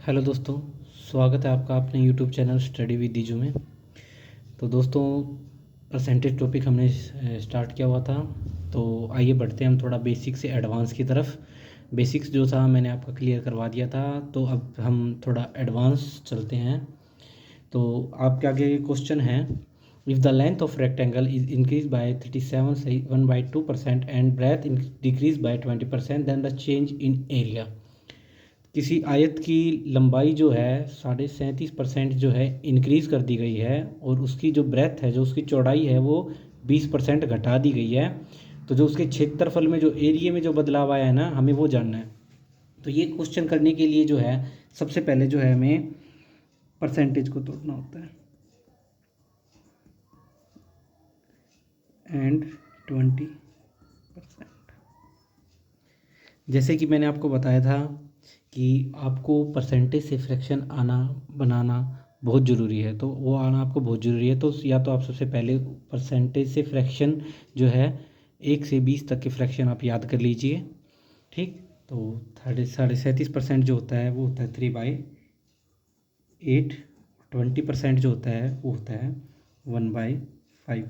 Hello दोस्तों, स्वागत है आपका अपने यूट्यूब चैनल स्टडी विद दीजू में। तो दोस्तों, परसेंटेज टॉपिक हमने स्टार्ट किया हुआ था। तो आइए बढ़ते हैं हम थोड़ा बेसिक से एडवांस की तरफ। बेसिक्स जो था मैंने आपका क्लियर करवा दिया था, तो अब हम थोड़ा एडवांस चलते हैं। तो आपके आगे क्वेश्चन है, if the length of rectangle is increase by 37.1/2% and breadth decrease by 20%, then the change in area. किसी आयत की लंबाई जो है 37.5% जो है इंक्रीज़ कर दी गई है, और उसकी जो ब्रेथ है, जो उसकी चौड़ाई है, वो 20% घटा दी गई है। तो जो उसके क्षेत्रफल में जो एरिया में जो बदलाव आया है ना, हमें वो जानना है। तो ये क्वेश्चन करने के लिए जो है सबसे पहले जो है हमें परसेंटेज को तोड़ना होता है। एंड 20%, जैसे कि मैंने आपको बताया था कि आपको परसेंटेज से फ्रैक्शन बनाना बहुत ज़रूरी है। तो वो आना आपको बहुत ज़रूरी है। तो या तो आप सबसे पहले परसेंटेज से फ्रैक्शन जो है 1 से 20 तक के फ्रैक्शन आप याद कर लीजिए। ठीक, तो 37.5% जो होता है वो होता है 3/8। 20% जो होता है वो होता है 1/5।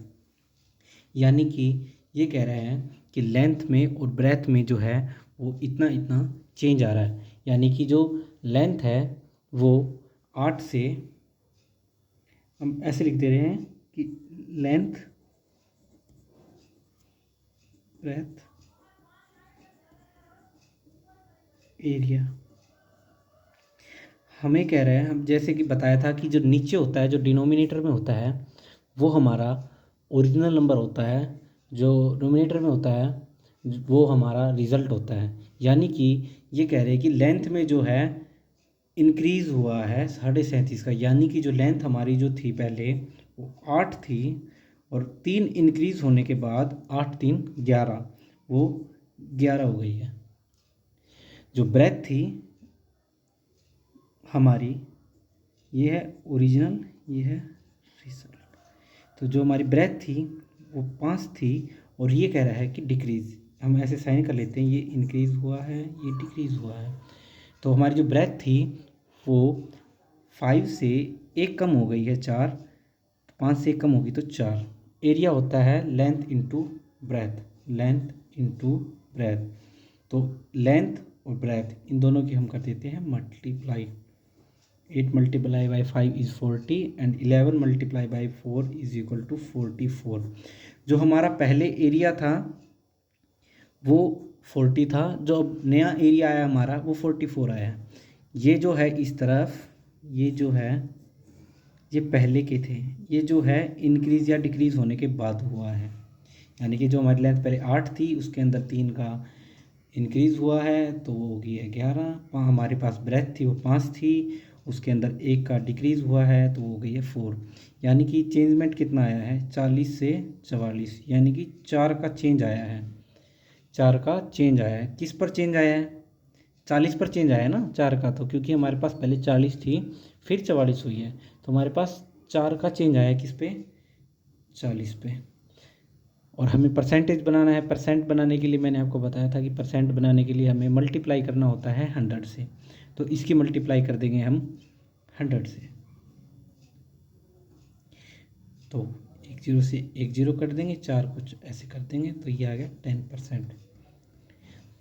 यानी कि ये कह रहे हैं कि लेंथ में और ब्रेथ में जो है वो इतना इतना चेंज आ रहा है। यानी कि जो लेंथ है वो 8 से, हम ऐसे लिख दे रहे हैं कि लेंथ ब्रेथ एरिया। हमें कह रहे हैं, हम जैसे कि बताया था कि जो नीचे होता है, जो डिनोमिनेटर में होता है, वो हमारा ओरिजिनल नंबर होता है। जो नोमिनेटर में होता है वो हमारा रिज़ल्ट होता है। यानी कि ये कह रहे हैं कि लेंथ में जो है इंक्रीज़ हुआ है 37.5 का। यानी कि जो लेंथ हमारी जो थी पहले वो 8 थी, और 3 इंक्रीज़ होने के बाद 8 3 11, वो 11 हो गई है। जो ब्रेथ थी हमारी, ये है ओरिजिनल, ये है रिजल्ट। तो जो हमारी ब्रेथ थी वो 5 थी, और ये कह रहा है कि डिक्रीज़। हम ऐसे साइन कर लेते हैं, ये इंक्रीज़ हुआ है, ये डिक्रीज़ हुआ है। तो हमारी जो ब्रेथ थी वो 5 से 1 कम हो गई है 4, 5 से 1 कम होगी तो 4। एरिया होता है length into breadth, length into breadth. तो लेंथ और ब्रेथ इन दोनों की हम कर देते हैं multiply. 8 multiply by 5 is 40 and 11 multiply by 4 is equal to 44। जो हमारा पहले एरिया था वो 40 था, जो अब नया एरिया आया हमारा वो 44 आया है। ये जो है इस तरफ, ये जो है ये पहले के थे, ये जो है इंक्रीज़ या डिक्रीज़ होने के बाद हुआ है। यानी कि जो हमारी लेंथ पहले 8 थी, उसके अंदर 3 का इंक्रीज़ हुआ है तो वो हो गई है 11। हमारे पास ब्रेथ थी वो 5 थी, उसके अंदर 1 का डिक्रीज़ हुआ है तो वो हो गई है 4। यानी कि चेंजमेंट कितना आया है 40 से 44, यानी कि 4 का चेंज आया है। 4 का चेंज आया है। किस पर चेंज आया है? 40 पर चेंज आया है ना 4 का। तो क्योंकि हमारे पास पहले 40 थी फिर 44 हुई है, तो हमारे पास 4 का चेंज आया है किस पे? 40 पे। और हमें परसेंटेज बनाना है। परसेंट बनाने के लिए मैंने आपको बताया था कि परसेंट बनाने के लिए हमें मल्टीप्लाई करना होता है 100 से। तो इसकी मल्टीप्लाई कर देंगे हम 100 से। तो 1 0 से 1 0 कर देंगे, 4 कुछ ऐसे कर देंगे, तो ये आ गया 10%।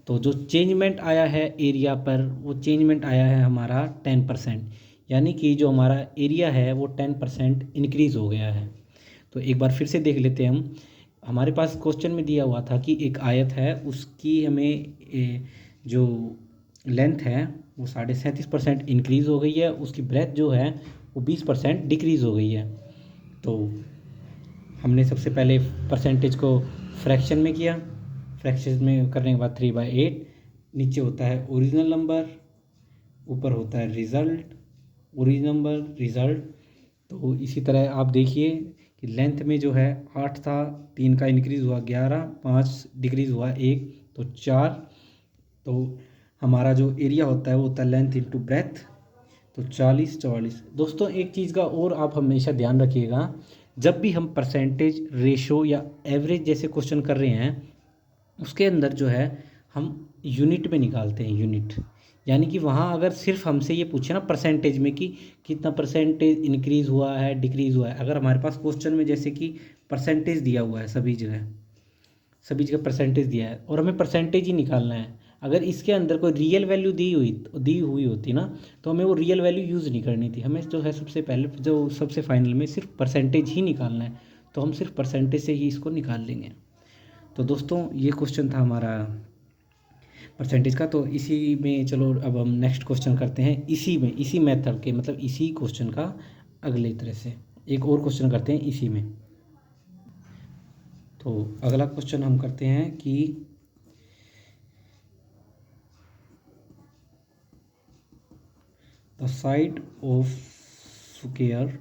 तो जो चेंजमेंट आया है एरिया पर, वो चेंजमेंट आया है हमारा 10%। यानी कि जो हमारा एरिया है वो 10% इंक्रीज़ हो गया है। तो एक बार फिर से देख लेते हैं हम। हमारे पास क्वेश्चन में दिया हुआ था कि एक आयत है, उसकी हमें जो लेंथ है वो 37.5% इंक्रीज़ हो गई है, उसकी ब्रेथ जो है वो 20% डिक्रीज़ हो गई है। तो हमने सबसे पहले परसेंटेज को फ्रैक्शन में किया। फ्रैक्शन में करने के बाद 3/8, नीचे होता है ओरिजिनल नंबर, ऊपर होता है रिज़ल्ट, ओरिजिनल नंबर रिज़ल्ट। तो इसी तरह आप देखिए कि लेंथ में जो है 8 था, 3 का इंक्रीज़ हुआ 11, 5 डिक्रीज़ हुआ 1 तो 4। तो हमारा जो एरिया होता है वो होता है लेंथ इंटू ब्रेथ, तो 40 44। दोस्तों, एक चीज़ का और आप हमेशा ध्यान रखिएगा, जब भी हम परसेंटेज, रेशो या एवरेज जैसे क्वेश्चन कर रहे हैं, उसके अंदर जो है हम यूनिट में निकालते हैं, यूनिट। यानी कि वहाँ अगर सिर्फ हमसे ये पूछे ना परसेंटेज में कि कितना परसेंटेज इंक्रीज़ हुआ है डिक्रीज़ हुआ है, अगर हमारे पास क्वेश्चन में जैसे कि परसेंटेज दिया हुआ है सभी जगह परसेंटेज दिया है और हमें परसेंटेज ही निकालना है, अगर इसके अंदर कोई रियल वैल्यू दी हुई होती ना तो हमें वो रियल वैल्यू यूज़ नहीं करनी थी, हमें जो है सबसे पहले जो सबसे फाइनल में सिर्फ परसेंटेज ही निकालना है, तो हम सिर्फ परसेंटेज से ही इसको निकाल लेंगे। तो दोस्तों ये क्वेश्चन था हमारा परसेंटेज का। तो इसी में चलो अब हम नेक्स्ट क्वेश्चन करते हैं, इसी मेथड के मतलब इसी क्वेश्चन का अगले तरह से एक और क्वेश्चन करते हैं इसी में। तो अगला क्वेश्चन हम करते हैं कि the side of square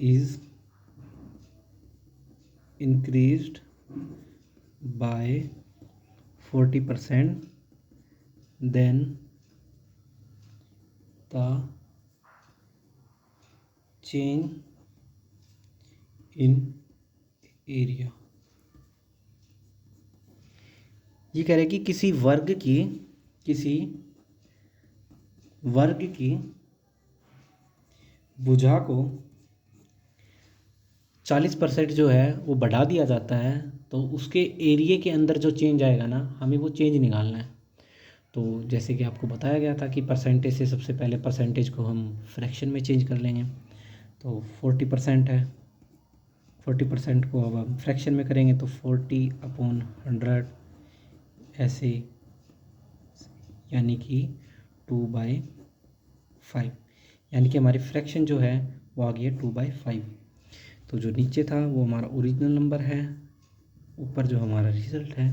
is increased by 40%, then the change in area। ये कह रहे हैं कि किसी वर्ग की भुजा को 40% जो है वो बढ़ा दिया जाता है, तो उसके एरिया के अंदर जो चेंज आएगा ना हमें वो चेंज निकालना है। तो जैसे कि आपको बताया गया था कि परसेंटेज से सबसे पहले परसेंटेज को हम फ्रैक्शन में चेंज कर लेंगे। तो 40% है, 40% को अब हम फ्रैक्शन में करेंगे तो 40/100 ऐसे, यानी कि 2/5, यानी कि हमारी फ्रैक्शन जो है वो आ गई है 2/5। तो जो नीचे था वो हमारा ओरिजिनल नंबर है, ऊपर जो हमारा रिजल्ट है।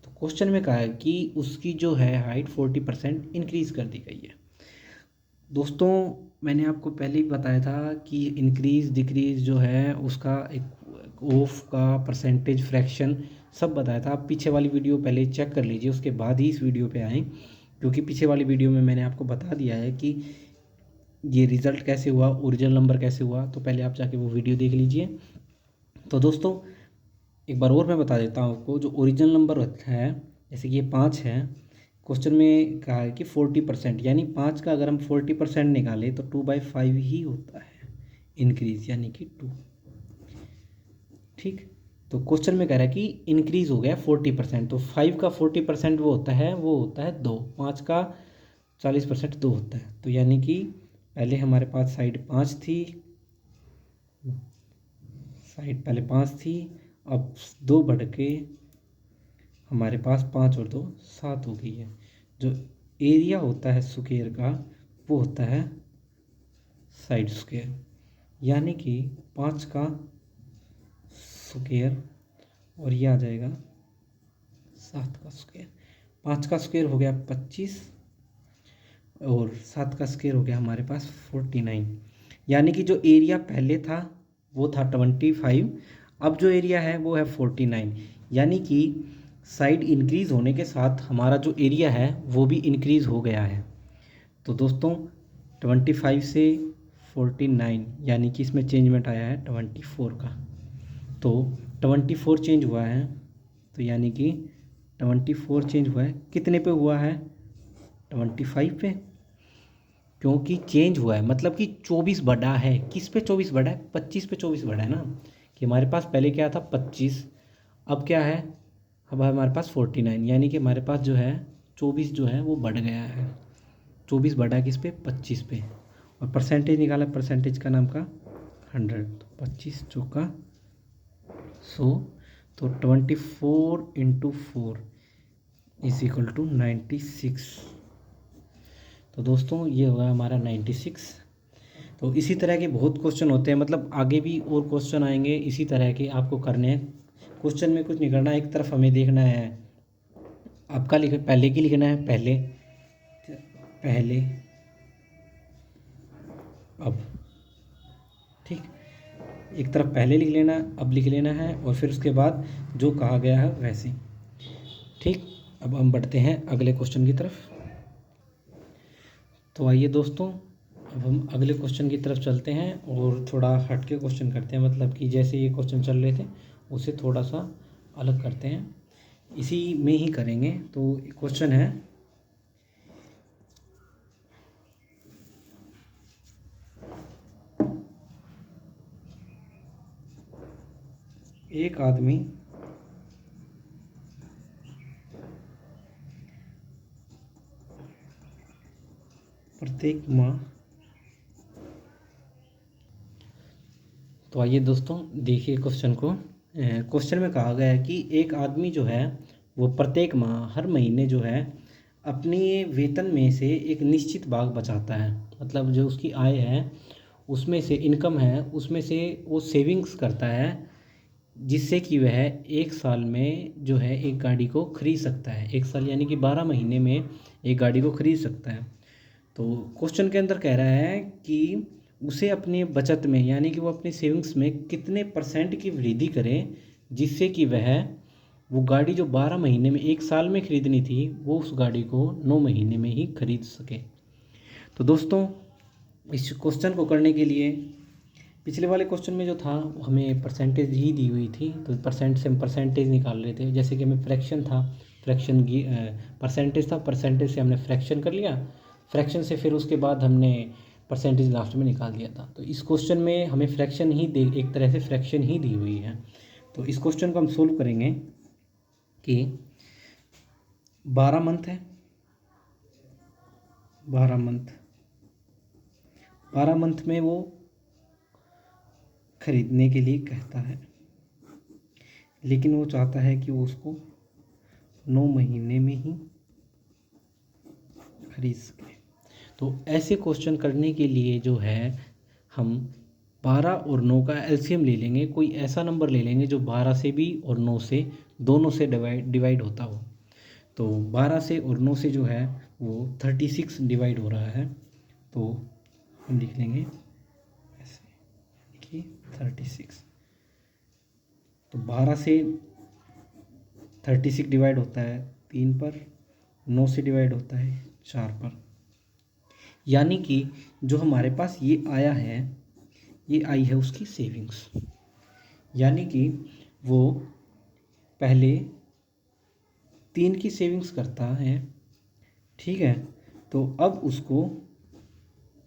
तो क्वेश्चन में कहा है कि उसकी जो है हाइट 40% इंक्रीज़ कर दी गई है। दोस्तों मैंने आपको पहले ही बताया था कि इंक्रीज़ डिक्रीज़ जो है उसका एक ऑफ का परसेंटेज फ्रैक्शन सब बताया था। आप पीछे वाली वीडियो पहले चेक कर लीजिए, उसके बाद ही इस वीडियो पे आएँ, क्योंकि पीछे वाली वीडियो में मैंने आपको बता दिया है कि ये रिज़ल्ट कैसे हुआ, ओरिजिनल नंबर कैसे हुआ। तो पहले आप जाके वो वीडियो देख लीजिए। तो दोस्तों एक बार और मैं बता देता हूँ आपको, जो ओरिजिनल नंबर है जैसे कि ये 5 है, क्वेश्चन में कहा है कि 40%, यानी 5 का अगर हम 40% निकालें तो 2/5 ही होता है इंक्रीज़, यानी कि 2। ठीक, तो क्वेश्चन में कह रहा है कि इंक्रीज़ हो गया 40%, तो 5 का 40% वो होता है 2, 5 का 40% 2 होता है। तो यानी कि पहले हमारे पास साइड 5 थी, अब 2 बढ़ के हमारे पास 5 और 2 7 हो गई है। जो एरिया होता है स्क्वायर का वो होता है साइड स्क्वायर, यानी कि 5 का स्क्वायर और ये आ जाएगा 7 का स्क्वायर। 5 का स्क्वायर हो गया 25 और 7 का स्क्वायर हो गया हमारे पास 49, यानी कि जो एरिया पहले था वो था 25, अब जो एरिया है वो है 49, यानी कि साइड इंक्रीज़ होने के साथ हमारा जो एरिया है वो भी इंक्रीज़ हो गया है। तो दोस्तों 25 से 49, यानी कि इसमें चेंजमेंट आया है 24 का, तो 24 चेंज हुआ है। तो यानी कि 24 चेंज हुआ है, कितने पे हुआ है 25 पे, क्योंकि चेंज हुआ है मतलब कि 24 बढ़ा है। किस पे 24 बढ़ा है, 25 पे 24 बढ़ा है ना, कि हमारे पास पहले क्या था 25, अब क्या है, अब हमारे पास 49, यानी कि हमारे पास जो है 24 जो है वो बढ़ गया है। 24 बढ़ा किस पे, 25 पे, और परसेंटेज निकाला, परसेंटेज का नाम का 100, तो 25 चौका 100, तो 24 × 4 = 96। तो दोस्तों ये होगा हमारा 96। तो इसी तरह के बहुत क्वेश्चन होते हैं, मतलब आगे भी और क्वेश्चन आएंगे इसी तरह के आपको करने हैं। क्वेश्चन में कुछ नहीं करना, एक तरफ हमें देखना है आपका पहले की लिखना है, पहले अब, ठीक, एक तरफ पहले लिख लेना, अब लिख लेना है, और फिर उसके बाद जो कहा गया है वैसे। ठीक, अब हम बढ़ते हैं अगले क्वेश्चन की तरफ। तो आइए दोस्तों अब हम अगले क्वेश्चन की तरफ चलते हैं और थोड़ा हट के क्वेश्चन करते हैं, मतलब कि जैसे ये क्वेश्चन चल रहे थे उसे थोड़ा सा अलग करते हैं, इसी में ही करेंगे। तो क्वेश्चन है एक आदमी प्रत्येक माह। तो आइए दोस्तों देखिए क्वेश्चन को। क्वेश्चन में कहा गया है कि एक आदमी जो है वो प्रत्येक माह हर महीने जो है अपनी वेतन में से एक निश्चित भाग बचाता है। मतलब जो उसकी आय है उसमें से, इनकम है उसमें से वो सेविंग्स करता है, जिससे कि वह एक साल में जो है एक गाड़ी को खरीद सकता है। एक साल यानी कि 12 महीने में एक गाड़ी को खरीद सकता है। तो क्वेश्चन के अंदर कह रहा है कि उसे अपनी बचत में यानी कि वो अपनी सेविंग्स में कितने % की वृद्धि करें, जिससे कि वह वो गाड़ी जो 12 महीने में, एक साल में खरीदनी थी, वो उस गाड़ी को 9 महीने में ही खरीद सके। तो दोस्तों इस क्वेश्चन को करने के लिए पिछले वाले क्वेश्चन में जो था हमें परसेंटेज ही दी हुई थी, तो परसेंट से हम परसेंटेज निकाल रहे थे। जैसे कि हमें फ्रैक्शन था, फ्रैक्शन परसेंटेज था, परसेंटेज से हमने फ्रैक्शन कर लिया, फ्रैक्शन से फिर उसके बाद हमने परसेंटेज लास्ट में निकाल दिया था। तो इस क्वेश्चन में हमें फ्रैक्शन ही दे, एक तरह से फ्रैक्शन ही दी हुई है। तो इस क्वेश्चन को हम सोल्व करेंगे कि 12 मंथ है, 12 मंथ में वो खरीदने के लिए कहता है, लेकिन वो चाहता है कि वो उसको 9 महीने में ही खरीद सके। तो ऐसे क्वेश्चन करने के लिए जो है हम 12 और 9 का एलसीएम ले लेंगे। कोई ऐसा नंबर ले लेंगे जो 12 से भी और 9 से, दोनों से डिवाइड होता हो। तो 12 से और 9 से जो है वो 36 डिवाइड हो रहा है, तो हम लिख लेंगे ऐसे, देखिए 36। तो 12 से 36 डिवाइड होता है 3 पर, 9 से डिवाइड होता है 4 पर। यानी कि जो हमारे पास ये आया है, ये आई है उसकी सेविंग्स। यानी कि वो पहले 3 की सेविंग्स करता है, ठीक है, तो अब उसको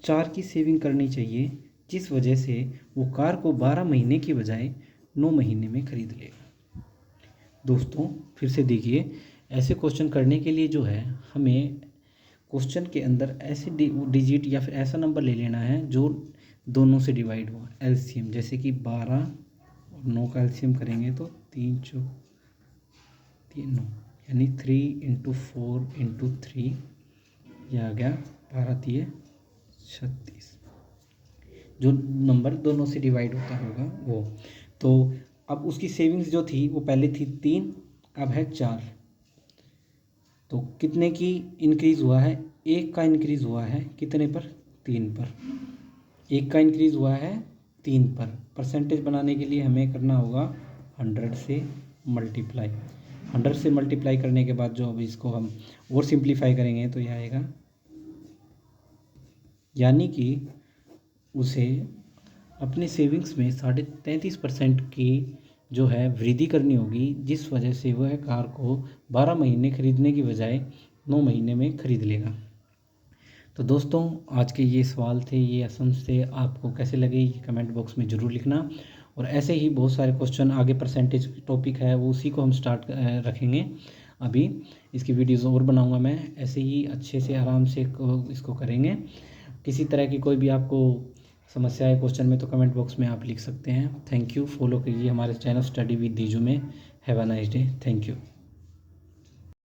4 की सेविंग करनी चाहिए, जिस वजह से वो कार को 12 महीने की बजाय 9 महीने में खरीद लेगा। दोस्तों फिर से देखिए, ऐसे क्वेश्चन करने के लिए जो है हमें क्वेश्चन के अंदर ऐसे डिजिट या फिर ऐसा नंबर ले लेना है जो दोनों से डिवाइड हो, एलसीएम। जैसे कि 12 और 9 का एलसीएम करेंगे तो 3 9, यानी 3 × 4 × 3, यह आ गया 12 3 36, जो नंबर दोनों से डिवाइड होता होगा वो। तो अब उसकी सेविंग्स जो थी वो पहले थी 3, अब है 4। तो कितने की इंक्रीज़ हुआ है? 1 का इंक्रीज़ हुआ है, कितने पर? 3 पर। 1 का इंक्रीज़ हुआ है 3 पर। परसेंटेज बनाने के लिए हमें करना होगा 100 से मल्टीप्लाई। 100 से मल्टीप्लाई करने के बाद जो अब इसको हम और सिंप्लीफाई करेंगे तो यह आएगा, यानी कि उसे अपने सेविंग्स में 33.5% की जो है वृद्धि करनी होगी, जिस वजह से वह कार को 12 महीने खरीदने की बजाय 9 महीने में खरीद लेगा। तो दोस्तों आज के ये सवाल थे, ये असम्स थे, आपको कैसे लगे ये कमेंट बॉक्स में ज़रूर लिखना। और ऐसे ही बहुत सारे क्वेश्चन आगे, परसेंटेज टॉपिक है वो, उसी को हम स्टार्ट रखेंगे। अभी इसकी वीडियोज़ और बनाऊँगा मैं, ऐसे ही अच्छे से आराम से इसको करेंगे। किसी तरह की कोई भी आपको समस्या है क्वेश्चन में तो कमेंट बॉक्स में आप लिख सकते हैं। Thank you. फॉलो कीजिए हमारे चैनल स्टडी विद दीजू में। Have a nice day. Thank you.